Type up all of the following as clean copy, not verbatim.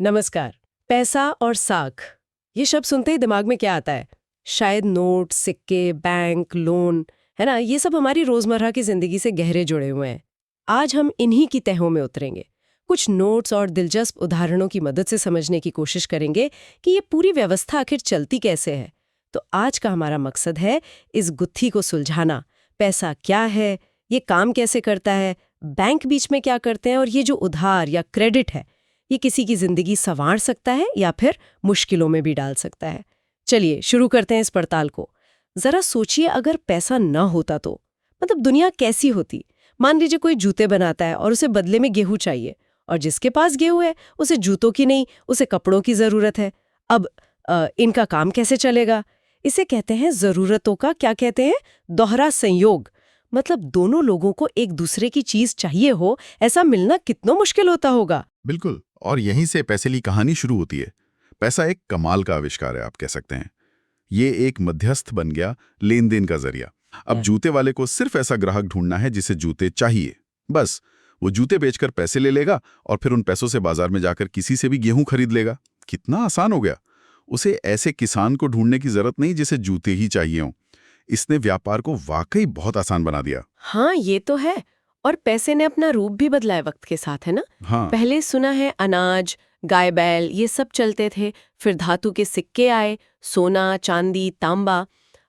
नमस्कार। पैसा और साख, ये शब्द सुनते ही दिमाग में क्या आता है? शायद नोट, सिक्के, बैंक, लोन, है ना? ये सब हमारी रोजमर्रा की जिंदगी से गहरे जुड़े हुए हैं। आज हम इन्हीं की तहों में उतरेंगे। कुछ नोट्स और दिलचस्प उदाहरणों की मदद से समझने की कोशिश करेंगे कि ये पूरी व्यवस्था आखिर चलती कैसे है। तो आज का हमारा मकसद है इस गुत्थी को सुलझाना। पैसा क्या है, ये काम कैसे करता है, बैंक बीच में क्या करते हैं, और ये जो उधार या क्रेडिट है, ये किसी की जिंदगी संवार सकता है या फिर मुश्किलों में भी डाल सकता है। चलिए शुरू करते हैं इस पड़ताल को। जरा सोचिए, अगर पैसा न होता तो मतलब दुनिया कैसी होती? मान लीजिए कोई जूते बनाता है और उसे बदले में गेहूं चाहिए, और जिसके पास गेहूं है उसे जूतों की नहीं, उसे कपड़ों की जरूरत है। अब इनका काम कैसे चलेगा? इसे कहते हैं जरूरतों का, क्या कहते हैं, दोहरा संयोग। मतलब दोनों लोगों को एक दूसरे की चीज चाहिए हो, ऐसा मिलना कितना मुश्किल होता होगा। बिल्कुल। और यहीं से पैसे की कहानी शुरू होती है। पैसा एक कमाल का आविष्कार है, आप कह सकते हैं। ये एक मध्यस्थ बन गया, लेन देन का जरिया। अब जूते वाले को सिर्फ ऐसा ग्राहक ढूंढना है जिसे जूते चाहिए। बस वो जूते बेचकर पैसे ले लेगा और फिर उन पैसों से बाजार में जाकर किसी से भी गेहूं खरीद लेगा। कितना आसान हो गया। उसे ऐसे किसान को ढूंढने की जरूरत नहीं जिसे जूते ही चाहिए हों। इसने व्यापार को वाकई बहुत आसान बना दिया। हाँ, ये तो है। और पैसे ने अपना रूप भी बदला है वक्त के साथ, है ना? हाँ, पहले सुना है अनाज, गाय बैल, ये सब चलते थे। फिर धातु के सिक्के आए, सोना, चांदी, तांबा।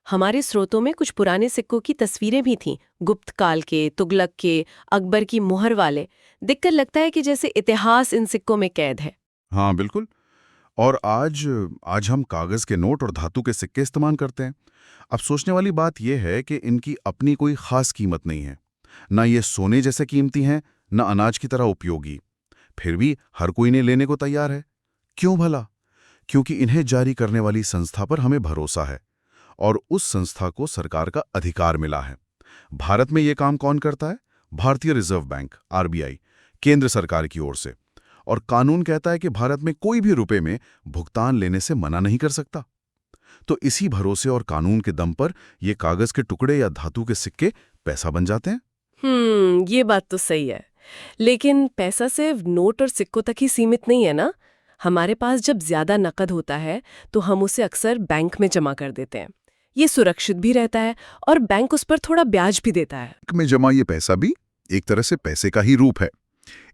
हमारे स्रोतों में कुछ पुराने सिक्कों की तस्वीरें भी थीं, गुप्त काल के, तुगलक के, अकबर की मुहर वाले। देखकर लगता है कि जैसे इतिहास इन सिक्कों में कैद है। हाँ, बिल्कुल। और आज आज हम कागज के नोट और धातु के सिक्के इस्तेमाल करते हैं। अब सोचने वाली बात यह है कि इनकी अपनी कोई खास कीमत नहीं है। ना ये सोने जैसे कीमती हैं, ना अनाज की तरह उपयोगी। फिर भी हर कोई इन्हें लेने को तैयार है। क्यों भला? क्योंकि इन्हें जारी करने वाली संस्था पर हमें भरोसा है और उस संस्था को सरकार का अधिकार मिला है। भारत में ये काम कौन करता है? भारतीय रिजर्व बैंक, आरबीआई, केंद्र सरकार की ओर से। और कानून कहता है कि भारत में कोई भी रुपए में भुगतान लेने से मना नहीं कर सकता। तो इसी भरोसे और कानून के दम पर ये कागज के टुकड़े या धातु के सिक्के पैसा बन जाते हैं। ये बात तो सही है। लेकिन पैसा सिर्फ नोट और सिक्कों तक ही सीमित नहीं है ना? हमारे पास जब ज्यादा नकद होता है तो हम उसे अक्सर बैंक में जमा कर देते हैं। ये सुरक्षित भी रहता है और बैंक उस पर थोड़ा ब्याज भी देता है। बैंक में जमा ये पैसा भी एक तरह से पैसे का ही रूप है।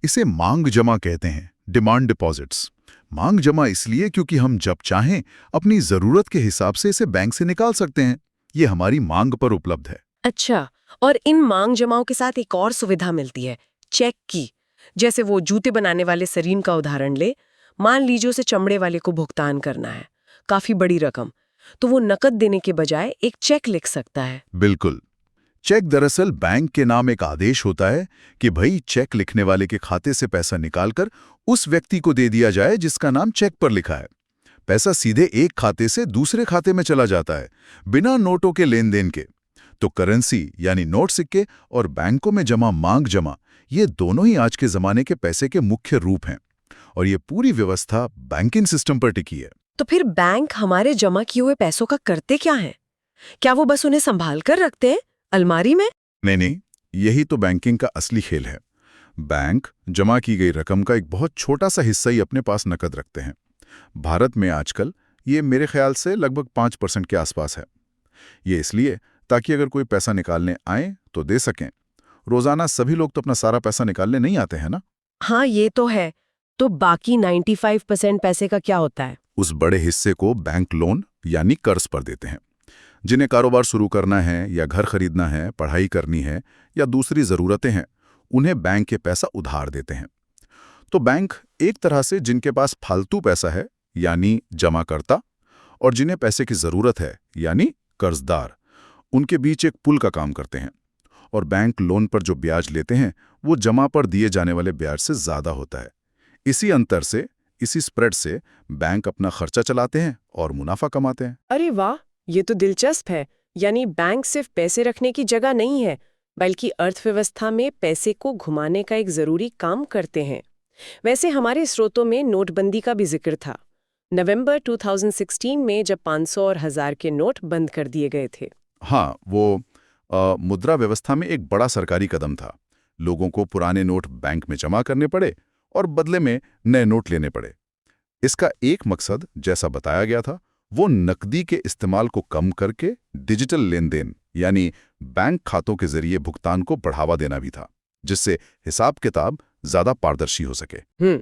इसे मांग जमा कहते हैं, डिमांड डिपॉजिट्स। मांग जमा इसलिए क्योंकि हम जब चाहें अपनी जरूरत के हिसाब से इसे बैंक से निकाल सकते हैं। ये हमारी मांग पर उपलब्ध है। अच्छा, और इन मांग जमाओं के साथ एक और सुविधा मिलती है, चेक की। जैसे वो जूते बनाने वाले सरीन का उदाहरण ले। मान लीजिए उसे चमड़े वाले को भुगतान करना है, काफी बड़ी रकम, तो वो नकद देने के बजाय एक चेक लिख सकता है। बिल्कुल। चेक दरअसल बैंक के नाम एक आदेश होता है कि भाई चेक लिखने वाले के खाते से पैसा निकालकर उस व्यक्ति को दे दिया जाए जिसका नाम चेक पर लिखा है। पैसा सीधे एक खाते से दूसरे खाते में चला जाता है, बिना नोटों के लेन देन के। तो करेंसी यानी नोट सिक्के और बैंकों में जमा मांग जमा, ये दोनों ही आज के जमाने के पैसे के मुख्य रूप हैं। और ये पूरी व्यवस्था बैंकिंग सिस्टम पर टिकी है। तो फिर बैंक हमारे जमा किए हुए पैसों का करते क्या हैं? क्या वो बस उन्हें संभाल कर रखते हैं अलमारी में? नहीं, यही तो बैंकिंग का असली खेल है। बैंक जमा की गई रकम का एक बहुत छोटा सा हिस्सा ही अपने पास नकद रखते हैं। भारत में आजकल ये मेरे ख्याल से लगभग 5% के आसपास है। ये इसलिए ताकि अगर कोई पैसा निकालने आए तो दे सकें। रोजाना सभी लोग तो अपना सारा पैसा निकालने नहीं आते हैं ना। हाँ, ये तो है। तो बाकी 95% पैसे का क्या होता है? उस बड़े हिस्से को बैंक लोन यानी कर्ज पर देते हैं। जिन्हें कारोबार शुरू करना है या घर खरीदना है, पढ़ाई करनी है या दूसरी ज़रूरतें हैं, उन्हें बैंक के पैसा उधार देते हैं। तो बैंक एक तरह से जिनके पास फालतू पैसा है यानी जमाकर्ता, और जिन्हें पैसे की ज़रूरत है यानी कर्जदार, उनके बीच एक पुल का काम करते हैं। और बैंक लोन पर जो ब्याज लेते हैं वो जमा पर दिए जाने वाले ब्याज से ज़्यादा होता है। इसी अंतर से, इसी स्प्रेड से बैंक अपना खर्चा चलाते हैं और मुनाफा कमाते हैं। अरे वाह, ये तो दिलचस्प है। यानी बैंक सिर्फ पैसे रखने की जगह नहीं है, बल्कि अर्थव्यवस्था में पैसे को घुमाने का एक जरूरी काम करते हैं। वैसे हमारे स्रोतों में नोटबंदी का भी जिक्र था। नवंबर 2016 में जब 500 और 1000 के नोट बंद कर दिए गए थे। हाँ, वो मुद्रा व्यवस्था में एक बड़ा सरकारी कदम था। लोगों को पुराने नोट बैंक में जमा करने पड़े और बदले में नए नोट लेने पड़े। इसका एक मकसद, जैसा बताया गया था, वो नकदी के इस्तेमाल को कम करके डिजिटल लेन देन यानी बैंक खातों के जरिए भुगतान को बढ़ावा देना भी था, जिससे हिसाब किताब ज्यादा पारदर्शी हो सके।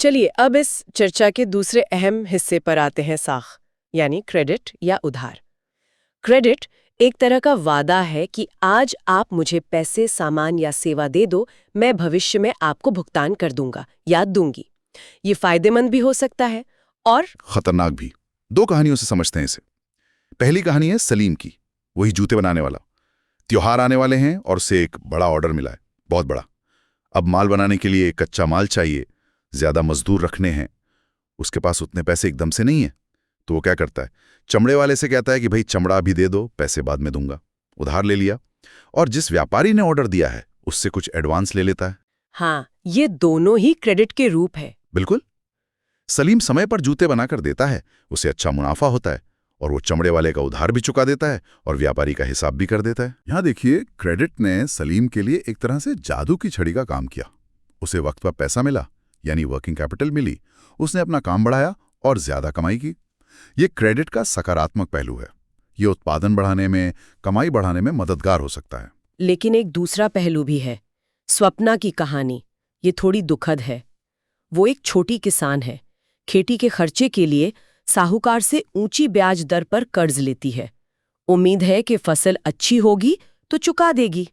चलिए अब इस चर्चा के दूसरे अहम हिस्से पर आते हैं, साख यानी क्रेडिट या उधार। क्रेडिट एक तरह का वादा है कि आज आप मुझे पैसे, सामान या सेवा दे दो, मैं भविष्य में आपको भुगतान कर दूंगा या दूंगी। ये फायदेमंद भी हो सकता है और खतरनाक भी। दो कहानियों से समझते हैं इसे। पहली कहानी है सलीम की, वही जूते बनाने वाला। त्योहार आने वाले हैं और उसे एक बड़ा ऑर्डर मिला है, बहुत बड़ा। अब माल बनाने के लिए कच्चा माल चाहिए, ज्यादा मजदूर रखने हैं। उसके पास उतने पैसे एकदम से नहीं है, तो वो क्या करता है, चमड़े वाले से कहता है कि भाई चमड़ा अभी दे दो, पैसे बाद में दूंगा। उधार ले लिया और जिस व्यापारी ने ऑर्डर दिया है उससे कुछ एडवांस ले लेता है। हाँ, ये दोनों ही क्रेडिट के रूप है। बिल्कुल। सलीम समय पर जूते बनाकर देता है, उसे अच्छा मुनाफा होता है और वो चमड़े वाले का उधार भी चुका देता है और व्यापारी का हिसाब भी कर देता है। यहाँ देखिए, क्रेडिट ने सलीम के लिए एक तरह से जादू की छड़ी का काम किया। उसे वक्त पर पैसा मिला, यानी वर्किंग कैपिटल मिली, उसने अपना काम बढ़ाया और ज्यादा कमाई की। ये क्रेडिट का सकारात्मक पहलू है। ये उत्पादन बढ़ाने में, कमाई बढ़ाने में मददगार हो सकता है। लेकिन एक दूसरा पहलू भी है, स्वप्ना की कहानी। ये थोड़ी दुखद है। वो एक छोटी किसान है, खेती के खर्चे के लिए साहूकार से ऊंची ब्याज दर पर कर्ज लेती है। उम्मीद है कि फसल अच्छी होगी तो चुका देगी।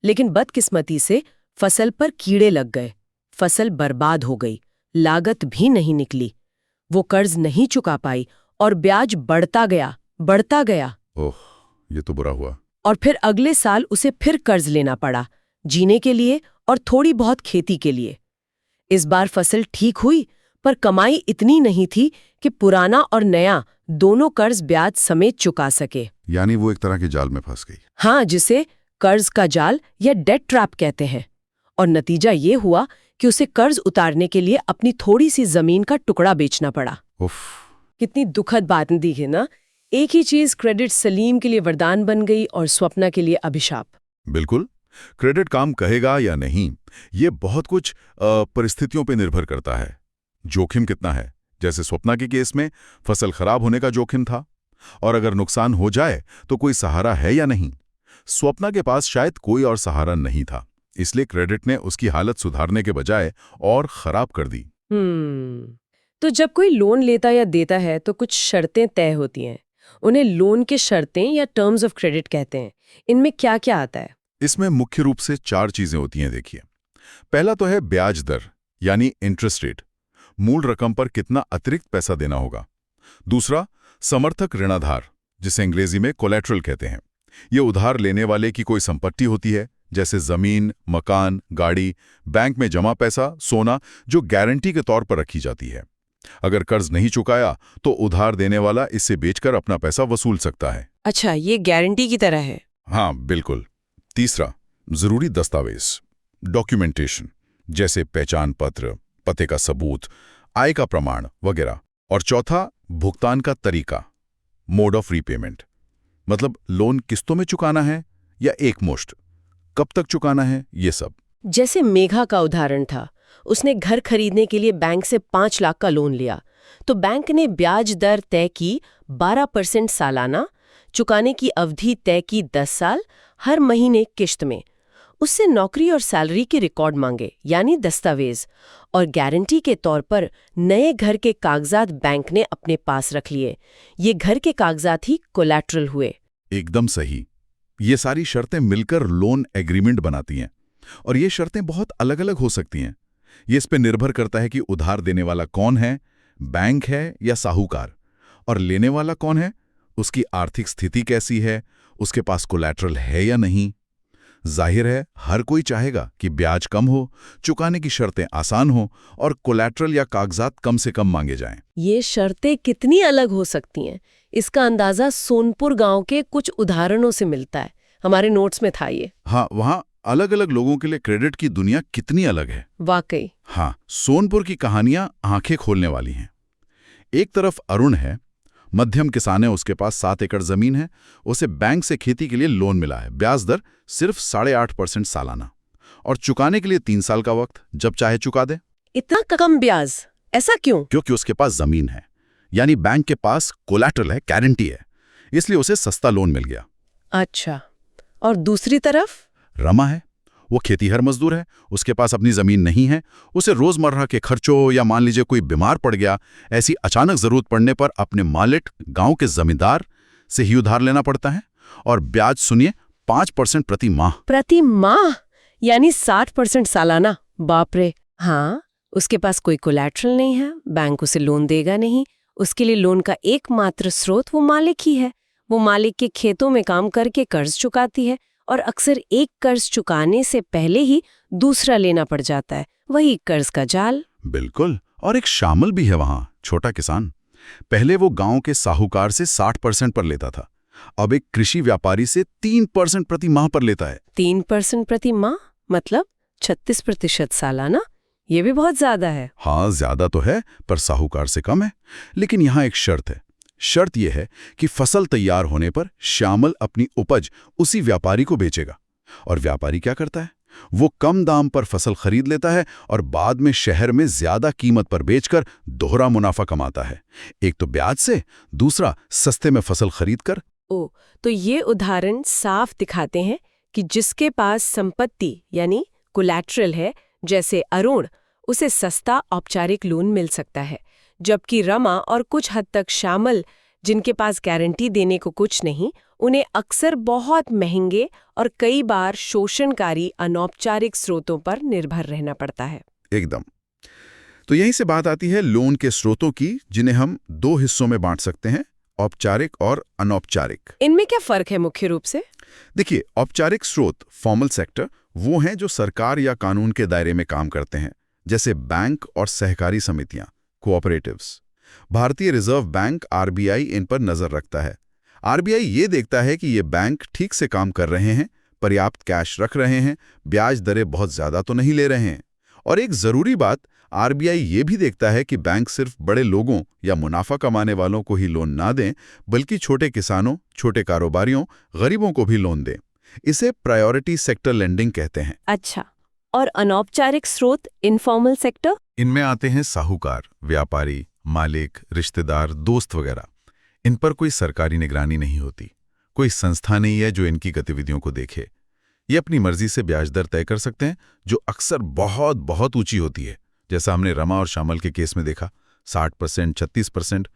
लेकिन बदकिस्मती से फसल पर कीड़े लग गए, फसल बर्बाद हो गई, लागत भी नहीं निकली। वो कर्ज नहीं चुका पाई और ब्याज बढ़ता गया। ओह, ये तो बुरा हुआ। और फिर अगले साल उसे फिर कर्ज लेना पड़ा, जीने के लिए और थोड़ी बहुत खेती के लिए। इस बार फसल ठीक हुई, पर कमाई इतनी नहीं थी कि पुराना और नया दोनों कर्ज ब्याज समेत चुका सके। यानी वो एक तरह के जाल में फंस गई। हाँ, जिसे कर्ज का जाल या डेट ट्रैप कहते हैं। और नतीजा ये हुआ कि उसे कर्ज उतारने के लिए अपनी थोड़ी सी जमीन का टुकड़ा बेचना पड़ा। उफ, कितनी दुखद बात दिखी ना। एक ही चीज क्रेडिट सलीम के लिए वरदान बन गई और स्वप्ना के लिए अभिशाप। बिल्कुल। क्रेडिट काम कहेगा या नहीं, ये बहुत कुछ परिस्थितियों पे निर्भर करता है। जोखिम कितना है, जैसे स्वप्ना के केस में फसल खराब होने का जोखिम था, और अगर नुकसान हो जाए तो कोई सहारा है या नहीं। स्वप्ना के पास शायद कोई और सहारा नहीं था, इसलिए क्रेडिट ने उसकी हालत सुधारने के बजाय और खराब कर दी। तो जब कोई लोन लेता या देता है तो कुछ शर्तें तय होती हैं। उन्हें लोन के शर्तें या टर्म्स ऑफ क्रेडिट कहते हैं। इनमें क्या क्या आता है? इसमें मुख्य रूप से 4 चीजें होती हैं, देखिए। पहला तो है ब्याज दर, यानी इंटरेस्ट रेट, मूल रकम पर कितना अतिरिक्त पैसा देना होगा। दूसरा, समर्थक ऋणाधार, जिसे अंग्रेजी में कोलैटरल कहते हैं। ये उधार लेने वाले की कोई संपत्ति होती है, जैसे जमीन, मकान, गाड़ी, बैंक में जमा पैसा, सोना, जो गारंटी के तौर पर रखी जाती है। अगर कर्ज नहीं चुकाया तो उधार देने वाला इसे बेचकर अपना पैसा वसूल सकता है। अच्छा, ये गारंटी की तरह है। हाँ, बिल्कुल। तीसरा, जरूरी दस्तावेज, डॉक्यूमेंटेशन, जैसे पहचान पत्र, पते का सबूत, आय का प्रमाण वगैरह। और चौथा, भुगतान का तरीका, मोड ऑफ रीपेमेंट, मतलब लोन किस्तों में चुकाना है या एक मुश्त, कब तक चुकाना है, ये सब। जैसे मेघा का उदाहरण था, उसने घर खरीदने के लिए बैंक से 5 लाख का लोन लिया, तो बैंक ने ब्याज दर तय की 12% सालाना, चुकाने की अवधि तय की 10 साल, हर महीने किश्त में। उससे नौकरी और सैलरी के रिकॉर्ड मांगे, यानी दस्तावेज, और गारंटी के तौर पर नए घर के कागजात बैंक ने अपने पास रख लिए। ये घर के कागजात ही कोलैटरल हुए। एकदम सही। ये सारी शर्तें मिलकर लोन एग्रीमेंट बनाती हैं, और ये शर्तें बहुत अलग अलग हो सकती हैं। ये इस पे निर्भर करता है कि उधार देने वाला कौन है, बैंक है या साहूकार, और लेने वाला कौन है, उसकी आर्थिक स्थिति कैसी है, उसके पास कोलैटरल है या नहीं। जाहिर है, हर कोई चाहेगा कि ब्याज कम हो, चुकाने की शर्तें आसान हो और कोलैटरल या कागजात कम से कम मांगे जाएं। ये शर्तें कितनी अलग हो सकती हैं, इसका अंदाजा सोनपुर गांव के कुछ उदाहरणों से मिलता है। हमारे नोट्स में था ये। हाँ, वहाँ अलग अलग लोगों के लिए क्रेडिट की दुनिया कितनी अलग है। वाकई। हाँ, सोनपुर की कहानियां आंखें खोलने वाली हैं। एक तरफ अरुण है, मध्यम किसान है, उसके पास 7 एकड़ जमीन है, उसे बैंक से खेती के लिए लोन मिला है, ब्याज दर सिर्फ 8.5% सालाना, और चुकाने के लिए 3 साल का वक्त, जब चाहे चुका दे। इतना कम ब्याज, ऐसा क्यों? क्योंकि उसके पास जमीन है, यानी बैंक के पास कोलैटरल है, गारंटी है, इसलिए उसे सस्ता लोन मिल गया। अच्छा, और दूसरी तरफ? रमा है, वो खेतीहर मजदूर है, उसके पास अपनी जमीन नहीं है, उसे रोजमर्रा के खर्चों या मान लीजिए कोई बीमार पड़ गया, ऐसी अचानक जरूरत पड़ने पर अपने मालिक गांव के जमींदार से ही उधार लेना पड़ता है। और ब्याज सुनिए, 5% प्रति माह। प्रति माह? यानी 60% सालाना? बाप रे। हाँ, उसके पास कोई कोलैटरल नहीं है, बैंक उसे लोन देगा नहीं, उसके लिए लोन का एकमात्र स्रोत वो मालिक ही है। वो मालिक के खेतों में काम करके कर्ज चुकाती है, और अक्सर एक कर्ज चुकाने से पहले ही दूसरा लेना पड़ जाता है, वही कर्ज का जाल। बिल्कुल, और एक शामिल भी है वहां, छोटा किसान। पहले वो गांव के साहूकार से 60% पर लेता था, अब एक कृषि व्यापारी से 3% प्रति माह पर लेता है। 3% प्रति माह मतलब 36% सालाना? ये भी बहुत ज्यादा है। हाँ, ज्यादा तो है, पर साहूकार से कम है। लेकिन यहाँ एक शर्त है। शर्त यह है कि फसल तैयार होने पर श्यामल अपनी उपज उसी व्यापारी को बेचेगा। और व्यापारी क्या करता है? वो कम दाम पर फसल खरीद लेता है और बाद में शहर में ज्यादा कीमत पर बेचकर दोहरा मुनाफा कमाता है। एक तो ब्याज से, दूसरा सस्ते में फसल खरीद कर। ओ, तो ये उदाहरण साफ दिखाते हैं कि जिसके पास संपत्ति यानी कोलैटरल है, जैसे अरुण, उसे सस्ता औपचारिक लोन मिल सकता है, जबकि रमा और कुछ हद तक शामिल, जिनके पास गारंटी देने को कुछ नहीं, उन्हें अक्सर बहुत महंगे और कई बार शोषणकारी अनौपचारिक स्रोतों पर निर्भर रहना पड़ता है। एकदम। तो यहीं से बात आती है लोन के स्रोतों की, जिन्हें हम 2 हिस्सों में बांट सकते हैं, औपचारिक और अनौपचारिक। इनमें क्या फर्क है मुख्य रूप से? देखिए, औपचारिक स्रोत, फॉर्मल सेक्टर, वो हैं जो सरकार या कानून के दायरे में काम करते हैं, जैसे बैंक और सहकारी समितियां, कोऑपरेटिव्स। भारतीय रिजर्व बैंक आरबीआई इन पर नजर रखता है। आरबीआई ये देखता है कि ये बैंक ठीक से काम कर रहे हैं, पर्याप्त कैश रख रहे हैं, ब्याज दरें बहुत ज्यादा तो नहीं ले रहे हैं। और एक जरूरी बात, आरबीआई ये भी देखता है कि बैंक सिर्फ बड़े लोगों या मुनाफा कमाने वालों को ही लोन ना दें, बल्कि छोटे किसानों, छोटे कारोबारियों, गरीबों को भी लोन दें। इसे प्रायोरिटी सेक्टर लेंडिंग कहते हैं। अच्छा, और अनौपचारिक स्रोत, इनफॉर्मल सेक्टर? इनमें आते हैं साहूकार, व्यापारी, मालिक, रिश्तेदार, दोस्त वगैरह। इन पर कोई सरकारी निगरानी नहीं होती, कोई संस्था नहीं है जो इनकी गतिविधियों को देखे। ये अपनी मर्जी से ब्याज दर तय कर सकते हैं, जो अक्सर बहुत बहुत ऊंची होती है, जैसा हमने रमा और शामिल के केस में देखा, 60%, 36%।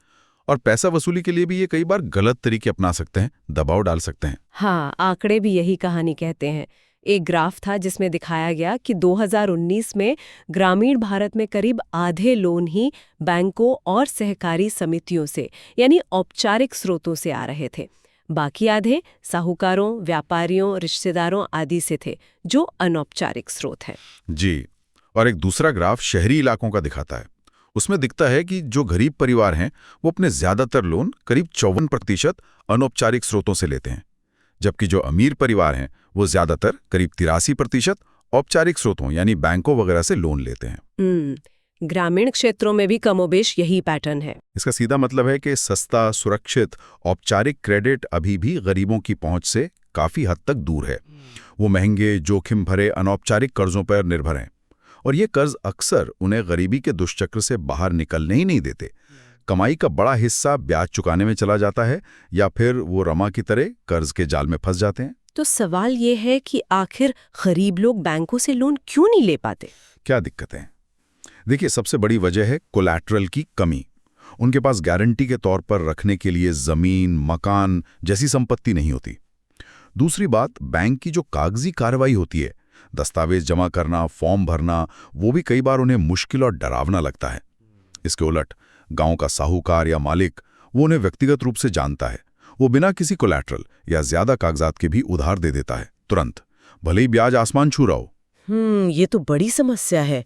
और पैसा वसूली के लिए भी ये कई बार गलत तरीके अपना सकते हैं, दबाव डाल सकते हैं। हाँ, आंकड़े भी यही कहानी कहते हैं। एक ग्राफ था जिसमें दिखाया गया कि 2019 में ग्रामीण भारत में करीब आधे लोन ही बैंकों और सहकारी समितियों से, यानी औपचारिक स्रोतों से आ रहे थे। बाकी आधे साहूकारों, व्यापारियों, रिश्तेदारों आदि से थे, जो अनौपचारिक स्रोत हैं। जी, और एक दूसरा ग्राफ शहरी इलाकों का दिखाता है। उसमें दिखता है कि जो गरीब परिवार हैं, वो अपने ज्यादातर लोन करीब 54% अनौपचारिक स्रोतों से लेते हैं, जबकि जो अमीर परिवार हैं, वो ज्यादातर करीब 83% औपचारिक स्रोतों यानी बैंकों वगैरह से लोन लेते हैं। ग्रामीण क्षेत्रों में भी कमोबेश यही पैटर्न है। इसका सीधा मतलब है कि सस्ता, सुरक्षित, औपचारिक क्रेडिट अभी भी गरीबों की पहुंच से काफी हद तक दूर है। वो महंगे, जोखिम भरे अनौपचारिक कर्जों पर निर्भर हैं, और ये कर्ज अक्सर उन्हें गरीबी के दुष्चक्र से बाहर निकलने ही नहीं देते। कमाई का बड़ा हिस्सा ब्याज चुकाने में चला जाता है, या फिर वो रमा की तरह कर्ज के जाल में फंस जाते हैं। तो सवाल ये है कि आखिर गरीब लोग बैंकों से लोन क्यों नहीं ले पाते? क्या दिक्कतें हैं? देखिए, सबसे बड़ी वजह है कोलैटरल की कमी। उनके पास गारंटी के तौर पर रखने के लिए जमीन, मकान जैसी संपत्ति नहीं होती। दूसरी बात, बैंक की जो कागजी कार्रवाई होती है, दस्तावेज जमा करना, फॉर्म भरना, वो भी कई बार उन्हें मुश्किल और डरावना लगता है। इसके उलट गांव का साहूकार या मालिक, वो उन्हें व्यक्तिगत रूप से जानता है। वो बिना किसी कोलैटरल या ज्यादा कागजात के भी उधार दे देता है, तुरंत, भले ही ब्याज आसमान छू रहा हो। ये तो बड़ी समस्या है।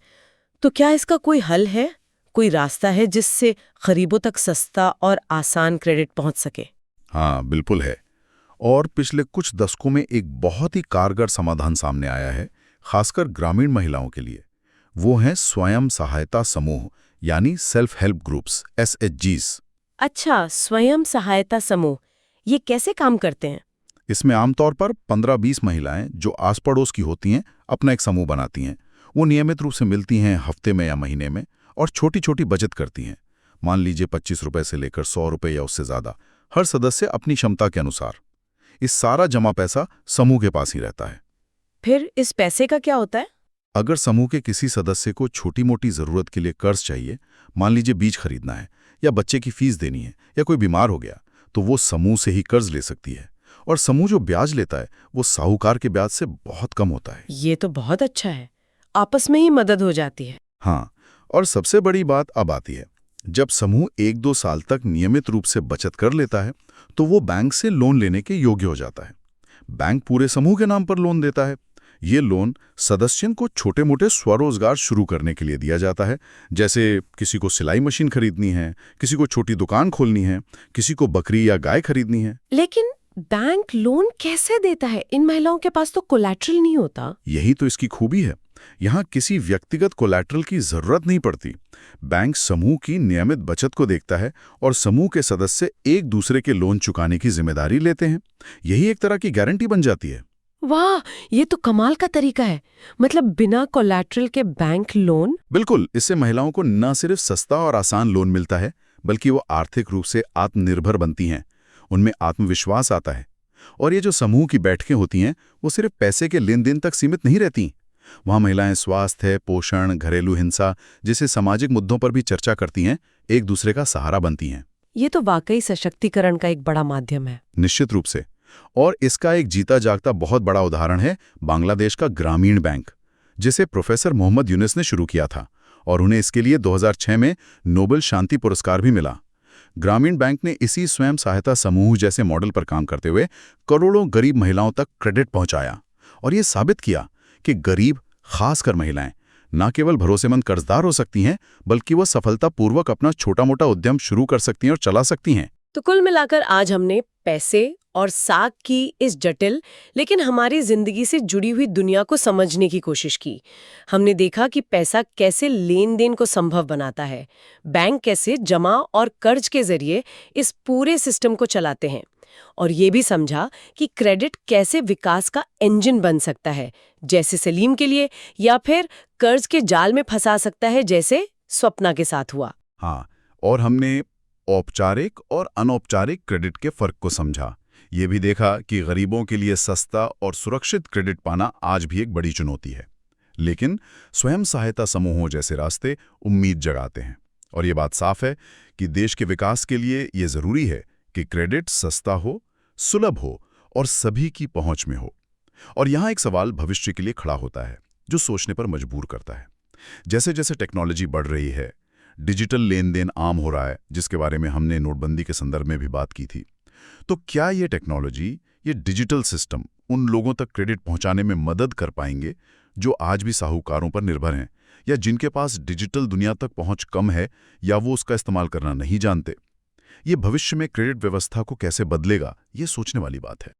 तो क्या इसका कोई हल है? कोई रास्ता है जिससे गरीबों तक सस्ता और आसान क्रेडिट पहुंच सके? हाँ, बिल्कुल है। और पिछले कुछ दशकों में एक बहुत ही कारगर समाधान सामने आया है, खासकर ग्रामीण महिलाओं के लिए। वो हैं स्वयं सहायता समूह, यानी सेल्फ हेल्प ग्रुप्स, SHGs। अच्छा, स्वयं सहायता समूह, ये कैसे काम करते हैं? इसमें आमतौर पर 15-20 महिलाएं जो आस पड़ोस की होती हैं, अपना एक समूह बनाती हैं। वो नियमित रूप से मिलती हैं, हफ्ते में या महीने में, और छोटी छोटी बचत करती हैं। मान लीजिए 25 रुपए से लेकर 100 रुपए या उससे ज़्यादा, हर सदस्य अपनी क्षमता के अनुसार। इस सारा जमा पैसा समूह के पास ही रहता है। फिर इस पैसे का क्या होता है? अगर समूह के किसी सदस्य को छोटी मोटी ज़रूरत के लिए कर्ज चाहिए, मान लीजिए बीज खरीदना है या बच्चे की फीस देनी है या कोई बीमार हो गया, तो वो समूह से ही कर्ज ले सकती है। और समूह जो ब्याज लेता है वो साहूकार के ब्याज से बहुत कम होता है। ये तो बहुत अच्छा है, आपस में ही मदद हो जाती है। हाँ, और सबसे बड़ी बात अब आती है, जब समूह 1-2 साल तक नियमित रूप से बचत कर लेता है तो वो बैंक से लोन लेने के योग्य हो जाता है। बैंक पूरे समूह के नाम पर लोन देता है। ये लोन सदस्यों को छोटे मोटे स्वरोजगार शुरू करने के लिए दिया जाता है, जैसे किसी को सिलाई मशीन खरीदनी है, किसी को छोटी दुकान खोलनी है, किसी को बकरी या गाय खरीदनी है। लेकिन बैंक लोन कैसे देता है? इन महिलाओं के पास तो कोलैटरल नहीं होता। यही तो इसकी खूबी है। यहाँ किसी व्यक्तिगत कोलैटरल की जरूरत नहीं पड़ती। बैंक समूह की नियमित बचत को देखता है और समूह के सदस्य एक दूसरे के लोन चुकाने की जिम्मेदारी लेते हैं। यही एक तरह की गारंटी बन जाती है। वाह, ये तो कमाल का तरीका है। मतलब बिना कोलैटरल के बैंक लोन। बिल्कुल, इससे महिलाओं को न सिर्फ सस्ता और आसान लोन मिलता है, बल्कि वो आर्थिक रूप से आत्मनिर्भर बनती हैं। उनमें आत्मविश्वास आता है। और ये जो समूह की बैठकें होती हैं, वो सिर्फ पैसे के लेन देन तक सीमित नहीं रहती। वहाँ महिलाएं स्वास्थ्य, पोषण, घरेलू हिंसा जैसे सामाजिक मुद्दों पर भी चर्चा करती हैं, एक दूसरे का सहारा बनती हैं। ये तो वाकई सशक्तिकरण का एक बड़ा माध्यम है। निश्चित रूप से। और इसका एक जीता जागता बहुत बड़ा उदाहरण है बांग्लादेश का ग्रामीण बैंक, जिसे प्रोफेसर मोहम्मद यूनुस ने शुरू किया था और उन्हें इसके लिए 2006 में नोबेल शांति पुरस्कार भी मिला। ग्रामीण बैंक ने इसी स्वयं सहायता समूह जैसे मॉडल पर काम करते हुए करोड़ों गरीब महिलाओं तक क्रेडिट पहुंचाया और ये साबित किया कि गरीब, खासकर महिलाएं, न केवल भरोसेमंद कर्जदार हो सकती हैं, बल्कि वो सफलतापूर्वक अपना छोटा मोटा उद्यम शुरू कर सकती हैं और चला सकती हैं। तो कुल मिलाकर आज हमने पैसे और साख की इस जटिल लेकिन हमारी जिंदगी से जुड़ी हुई दुनिया को समझने की कोशिश की। हमने देखा कि पैसा कैसे लेन देन को संभव बनाता है, बैंक कैसे जमा और कर्ज के जरिए इस पूरे सिस्टम को चलाते हैं, और ये भी समझा कि क्रेडिट कैसे विकास का इंजन बन सकता है, जैसे सलीम के लिए, या फिर कर्ज के जाल में फंसा सकता है, जैसे स्वप्ना के साथ हुआ। हाँ, और हमने औपचारिक और अनौपचारिक क्रेडिट के फर्क को समझा। ये भी देखा कि गरीबों के लिए सस्ता और सुरक्षित क्रेडिट पाना आज भी एक बड़ी चुनौती है, लेकिन स्वयं सहायता समूहों जैसे रास्ते उम्मीद जगाते हैं। और ये बात साफ है कि देश के विकास के लिए ये जरूरी है कि क्रेडिट सस्ता हो, सुलभ हो और सभी की पहुंच में हो। और यहाँ एक सवाल भविष्य के लिए खड़ा होता है, जो सोचने पर मजबूर करता है। जैसे जैसे टेक्नोलॉजी बढ़ रही है, डिजिटल लेन देन आम हो रहा है, जिसके बारे में हमने नोटबंदी के संदर्भ में भी बात की थी, तो क्या ये टेक्नोलॉजी, ये डिजिटल सिस्टम उन लोगों तक क्रेडिट पहुंचाने में मदद कर पाएंगे जो आज भी साहूकारों पर निर्भर हैं, या जिनके पास डिजिटल दुनिया तक पहुंच कम है या वो उसका इस्तेमाल करना नहीं जानते? ये भविष्य में क्रेडिट व्यवस्था को कैसे बदलेगा, ये सोचने वाली बात है।